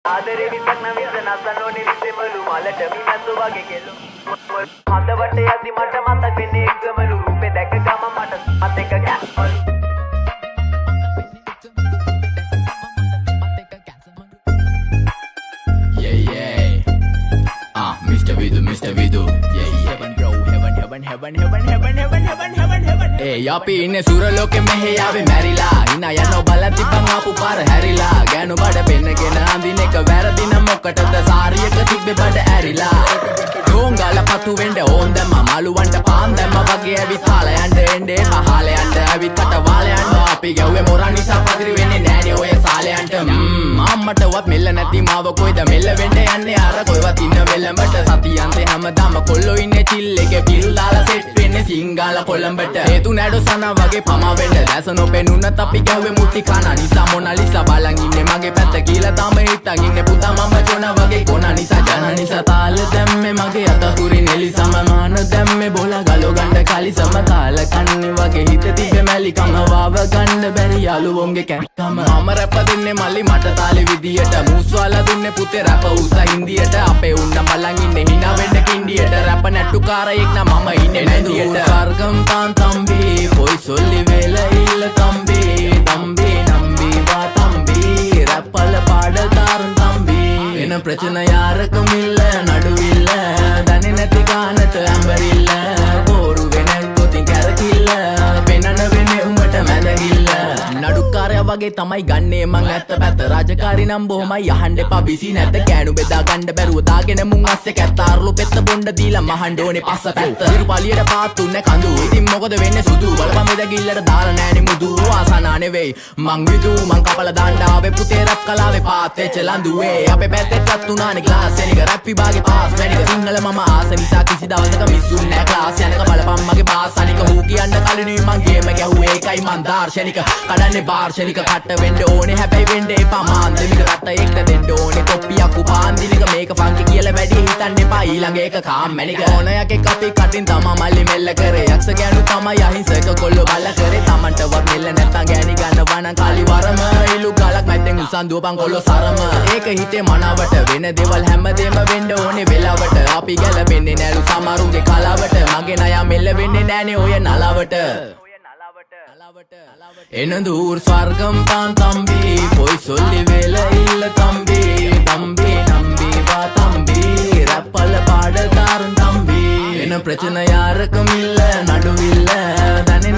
ආදරේ විතක් නම් විස නසනෝනේ විසෙමලු මලට මිනතු වගේ කෙලු හදවට යදි මට මතක් වෙන්නේ එක්සමලු රූපේ දැක ගම මට මත් එක ගැස්මලු Mr. Vidu heaven bro heaven hey yapi inne suraloke mehe yaave marila hina yanno balati pan apu par harila ganu bada pennagena andine එක වැරදින මොකටද සාරියක තිබ්බේ බඩ ඇරිලා ඩෝංගල පතු වෙන්න ඕන් දැම්ම මලුවන්ට පාන් දැම්ම වගේ ඇවිත් හාල යන්න එන්නේ පහල යන්න ඇවිත් කට වාල යන්න අපි ගැව්වේ මොරා නිසා පදිරි වෙන්නේ නෑනේ ඔය සාලයන්ට අම්මටවත් මෙල්ල නැති මාව කොයිද මෙල්ල වෙන්න යන්නේ අර කොයිවත් ඉන්න වෙලඹට සතියන්තේ හැමදාම කොල්ලෝ ඉන්නේ චිල් එකේ පිල් දාලා සෙට් වෙන්නේ සිංගාල කොළඹට හේතු නැඩෝ සනා වගේ පමා වෙන්න දැස නොපෙනුනත් අපි ගැව්වේ මුටි කන නිසා මොනාලිසා බලන් ඉන්නේ මගේ පැත්ත කියලා තම හිටන් ඉන්නේ පුතා මම ජොන වගේ කොන නිසා ජන නිසා තාල දැම්මේ මගේ අතකුරින් එලි සමමාන දැම්මේ බෝලා ගලෝ ගන්න කලි සමතාල කන්නේ වගේ හිත තිබ්බේ මැලිකම වාව ගන්න බැරි යාළුවෝන්ගේ කැක්කම මම රැප දෙන්නේ මල්ලි මට තාලේ විදියට මූස්වාලා දුන්නේ පුතේ රැප උස හින්දියට අපේ උන්න බලන් ඉන්නේ hina වෙන්න කින්ඩියට රැප නැට්ටුකාරයෙක් නම් මම ඉන්නේ නැන්දියට ස්වර්ගම් තාන් තම්බි පොයි සොල්ලි වේල ඉල්ල තම්බි තම්බි නම්බි වා තම්බි රැප්පල පාඩදාරුන් තම්බි එන ප්‍රචන යාරකම ඉල්ල නඩුවිල්ල දන්නේ නැති ගානට ඇඹරිල්ල බෝරු වෙන කොතින් කැරකිල්ල පෙනන වෙන්නේ උඹට මැදගිල්ල නඩුකාරයා වගේ තමයි ගන්නේ මං ඇත්ත පැත්ත රාජකාරී නම් බොහොමයි අහන්න එපා බිසි නැත ගෑනු බෙදා ගන්න බැරුව දාගෙන මුන් අස්සේ කැත්තාරුළු පෙත්ත බොණ්ඩ දීලා මහන්න ඕනේ පස්ස පැත්ත ඉරු පලියට පාත්තුන්නේ කඳු ඉතින් මොකද වෙන්නේ සුදු බලපන් මෙදගිල්ලට දාලා නෑනේ මුදු ආසනා නෙවෙයි මං විදු මං කපලා දාන්න ආවේ පුතේ රැප් කලාවේ පාත් වෙච්ච ලඳුවේ අපේ පැත්තටත් උනානේ ක්ලාස් එනික රැප් විභාගේ පාස් වෙනික සිංහල මම ආස නිසා කිසි දවසක මිස්සුන් නෑ ක්ලාස් යනක බලපන් මගේ පාස් අනික හූ කියන්න කලිනුයි මං ගේම ගැහුවේ ඒකයි මං දාර්ශනික කඩන්නේ බාර්ශනික කට වෙන්න ඕනේ හැබැයි වෙන්න එපා මාන්දමික රට එක්ක දෙන්න ඕනේ කොප්පියක් උපාන්දිනික මේක ෆන්කි කියලා වැඩි හිතන්න එපා ඊළඟ එක කාම්මැනික ඕනයක් එක්ක අපි කටින් තමා මල්ලි මෙල්ල කරේ යක්ෂ ගෑනු තමයි අහිංසක කොල්ලෝ බල කරේ තමන්ටවත් මෙල්ල නැත්තම් ගෑණි ගන්නවා නම් කාලි වරම ඉලු ගලක් මැද්දෙන් උසන් දුවපන් කොල්ලෝ සරම ඒක හිතේ මනාවට වෙන දේවල් හැමදේම වෙන්න ඕනේ වෙලාවට අපි ගැලපෙන්නේ නෑලු සමරුන්ගේ කලාවට මගේ නයා මෙල්ල වෙන්නේ නෑනේ ඔය නලාවට එන දූර් ස්වර්ගම් තාන් තම්බි පොයි සොල්ලි වේල ඉල්ල තම්බි තම්බි නම්බි වා තම්බි රැප්පල පාඩදාරුන් තම්බි එන ප්‍රචන යාරකම ඉල්ල නඩුවිල්ල දන්නේ